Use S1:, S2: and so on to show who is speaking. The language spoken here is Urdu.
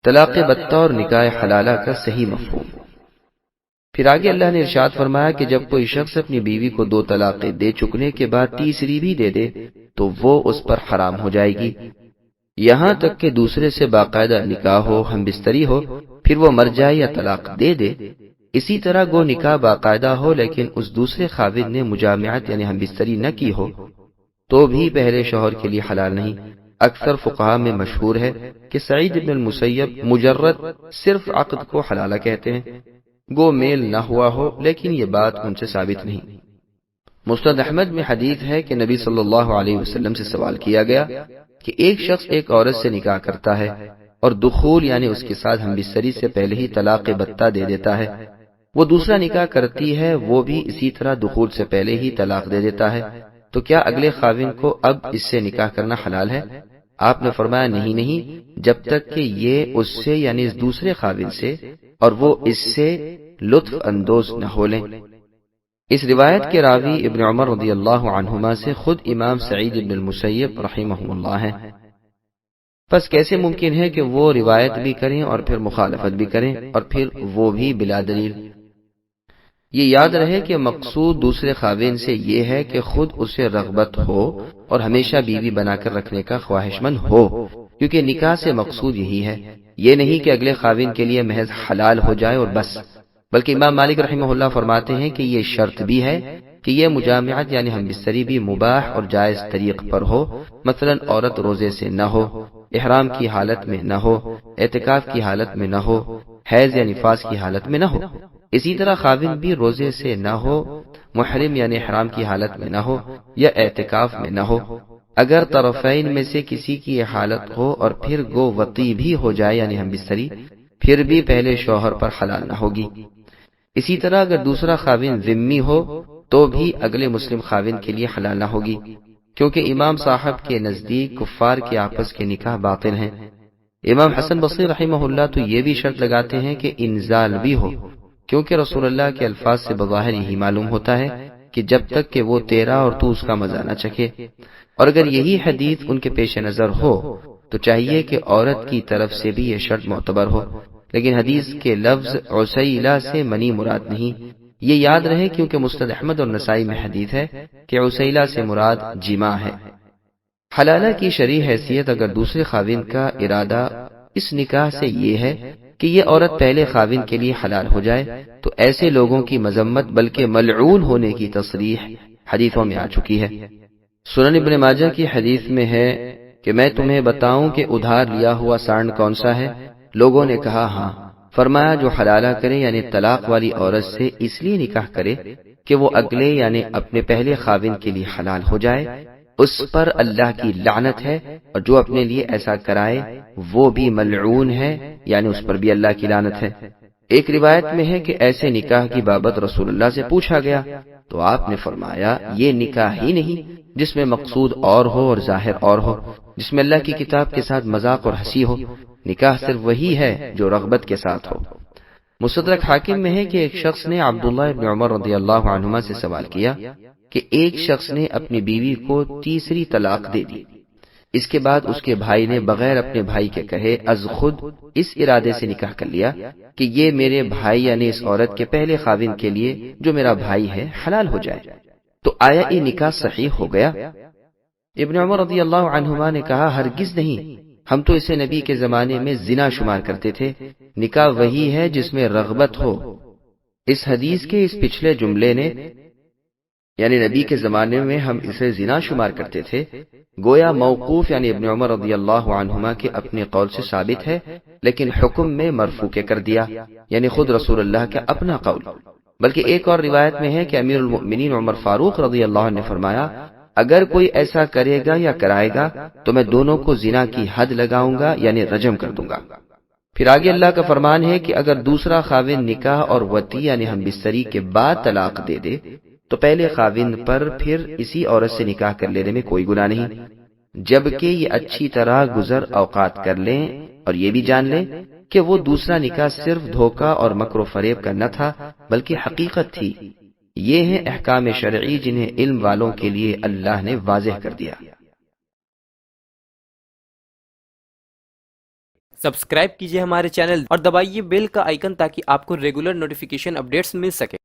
S1: طلاق بتہ اور نکاح حلالہ کا صحیح مفہوم۔ پھر آگے اللہ نے ارشاد فرمایا کہ جب کوئی شخص اپنی بیوی کو 2 طلاقیں دے چکنے کے بعد تیسری بھی دے دے تو وہ اس پر حرام ہو جائے گی، یہاں تک کہ دوسرے سے باقاعدہ نکاح ہو، ہم بستری ہو، پھر وہ مر جائے یا طلاق دے دے۔ اسی طرح گو نکاح باقاعدہ ہو لیکن اس دوسرے خاوند نے مجامعت یعنی ہم بستری نہ کی ہو تو بھی پہلے شوہر کے لیے حلال نہیں۔ اکثر فقہاء میں مشہور ہے کہ سعید بن المسیب مجرد صرف عقد کو حلالہ کہتے ہیں، گو میل نہ ہوا ہو، لیکن یہ بات ان سے ثابت نہیں۔ مسند احمد میں حدیث ہے کہ نبی صلی اللہ علیہ وسلم سے سوال کیا گیا کہ ایک شخص ایک عورت سے نکاح کرتا ہے اور دخول یعنی اس کے ساتھ ہم بستری سے پہلے ہی طلاق بتہ دے دیتا ہے، وہ دوسرا نکاح کرتی ہے، وہ بھی اسی طرح دخول سے پہلے ہی طلاق دے دیتا ہے، تو کیا اگلے خاوند کو اب اس سے نکاح کرنا حلال ہے؟ آپ نے فرمایا نہیں، جب تک کہ یہ اس سے یعنی اس دوسرے خاوند سے اور وہ اس سے لطف اندوز نہ ہو لیں۔ اس روایت کے راوی ابن عمر رضی اللہ عنہما سے خود امام سعید بن المسیب رحمہ اللہ ہیں، پس کیسے ممکن ہے کہ وہ روایت بھی کریں اور پھر مخالفت بھی کریں اور پھر وہ بھی بلا دلیل؟ یہ یاد رہے کہ مقصود دوسرے خاوند سے یہ ہے کہ خود اسے رغبت ہو اور ہمیشہ بیوی بنا کر رکھنے کا خواہش مند ہو، کیونکہ نکاح سے مقصود یہی ہے، یہ نہیں کہ اگلے خاوند کے لیے محض حلال ہو جائے اور بس، بلکہ امام مالک رحمہ اللہ فرماتے ہیں کہ یہ شرط بھی ہے کہ یہ مجامعت یعنی ہم بستری بھی مباح اور جائز طریق پر ہو، مثلا عورت روزے سے نہ ہو، احرام کی حالت میں نہ ہو، اعتکاف کی حالت میں نہ ہو، حیض یا نفاس کی حالت میں نہ ہو۔ اسی طرح خاوند بھی روزے سے نہ ہو، محرم یعنی احرام کی حالت میں نہ ہو یا اعتکاف میں نہ ہو۔ اگر طرفین میں سے کسی کی یہ حالت ہو اور پھر گو وطی بھی ہو جائے یعنی ہم بستری، پھر بھی پہلے شوہر پر حلال نہ ہوگی۔ اسی طرح اگر دوسرا خاوند ذمی ہو تو بھی اگلے مسلم خاوند کے لیے حلال نہ ہوگی، کیونکہ امام صاحب کے نزدیک کفار کے آپس کے نکاح باطل ہیں۔ امام حسن بصری رحمہ اللہ تو یہ بھی شرط لگاتے ہیں کہ انزال بھی ہو، کیونکہ رسول اللہ کے الفاظ سے بظاہر یہی معلوم ہوتا ہے کہ جب تک کہ وہ تیرا اور تو اس کا مزہ نہ چکھے، اور اگر یہی حدیث ان کے پیش نظر ہو تو چاہیے کہ عورت کی طرف سے بھی یہ شرط معتبر ہو، لیکن حدیث کے لفظ عسیلہ سے منی مراد نہیں، یہ یاد رہے، کیونکہ مسند احمد اور نسائی میں حدیث ہے کہ عسیلہ سے مراد جماع ہے۔ حلالہ کی شرعی حیثیت اگر دوسرے خاوند کا ارادہ اس نکاح سے یہ ہے کہ یہ عورت پہلے خاوند کے لیے حلال ہو جائے تو ایسے لوگوں کی مذمت بلکہ ملعون ہونے کی تصریح حدیثوں میں آ چکی ہے۔ سنن ابن ماجہ کی حدیث میں ہے کہ میں تمہیں بتاؤں کہ ادھار لیا ہوا سانڈ کون سا ہے؟ لوگوں نے کہا ہاں۔ فرمایا جو حلالہ کرے یعنی طلاق والی عورت سے اس لیے نکاح کرے کہ وہ اگلے یعنی اپنے پہلے خاوند کے لیے حلال ہو جائے، اس پر اللہ کی لعنت ہے، اور جو اپنے لیے ایسا کرائے وہ بھی ملعون ہے، یعنی اس پر بھی اللہ کی لعنت ہے۔ ایک روایت میں ہے کہ ایسے نکاح کی بابت رسول اللہ سے پوچھا گیا تو آپ نے فرمایا یہ نکاح ہی نہیں جس میں مقصود اور ہو اور ظاہر اور ہو، جس میں اللہ کی کتاب کے ساتھ مذاق اور ہنسی ہو، نکاح صرف وہی ہے جو رغبت کے ساتھ ہو۔ مستدرک حاکم میں ہے کہ ایک شخص نے عبداللہ ابن عمر رضی اللہ عنہما سے سوال کیا کہ ایک شخص نے اپنی بیوی کو تیسری طلاق دے دی، اس کے بعد اس کے بھائی نے بغیر اپنے بھائی کے کہے از خود اس ارادے سے نکاح کر لیا کہ یہ میرے بھائی یعنی اس عورت کے پہلے خاوند کے لیے جو میرا بھائی ہے حلال ہو جائے، تو آیا یہ نکاح صحیح ہو گیا؟ ابن عمر رضی اللہ عنہما نے کہا ہرگز نہیں، ہم تو اسے نبی کے زمانے میں زنا شمار کرتے تھے، نکاح وہی ہے جس میں رغبت ہو۔ اس حدیث کے اس پچھلے جملے نے یعنی نبی کے زمانے میں ہم اسے زنا شمار کرتے تھے، گویا موقوف یعنی ابن عمر رضی اللہ عنہما کے اپنے قول سے ثابت ہے، لیکن حکم میں مرفوع کے کر دیا، یعنی خود رسول اللہ کا اپنا قول۔ بلکہ ایک اور روایت میں ہے کہ امیر المؤمنین عمر فاروق رضی اللہ عنہ نے فرمایا اگر کوئی ایسا کرے گا یا کرائے گا تو میں دونوں کو زنا کی حد لگاؤں گا یعنی رجم کر دوں گا۔ پھر آگے اللہ کا فرمان ہے کہ اگر دوسرا خاوند نکاح اور وطی یعنی ہم بستری کے بعد طلاق دے دے تو پہلے خاوند پر پھر اسی عورت سے نکاح کر لینے میں کوئی گناہ نہیں، جبکہ یہ اچھی طرح گزر اوقات کر لیں اور یہ بھی جان لیں کہ وہ دوسرا نکاح صرف دھوکہ اور مکر و فریب کا نہ تھا بلکہ حقیقت تھی۔ یہ ہیں احکام شرعی جنہیں علم والوں کے لیے اللہ نے واضح کر دیا۔
S2: سبسکرائب کیجئے ہمارے چینل اور دبائیے بیل کا آئیکن تاکہ آپ کو ریگولر نوٹیفیکیشن اپڈیٹس مل سکے۔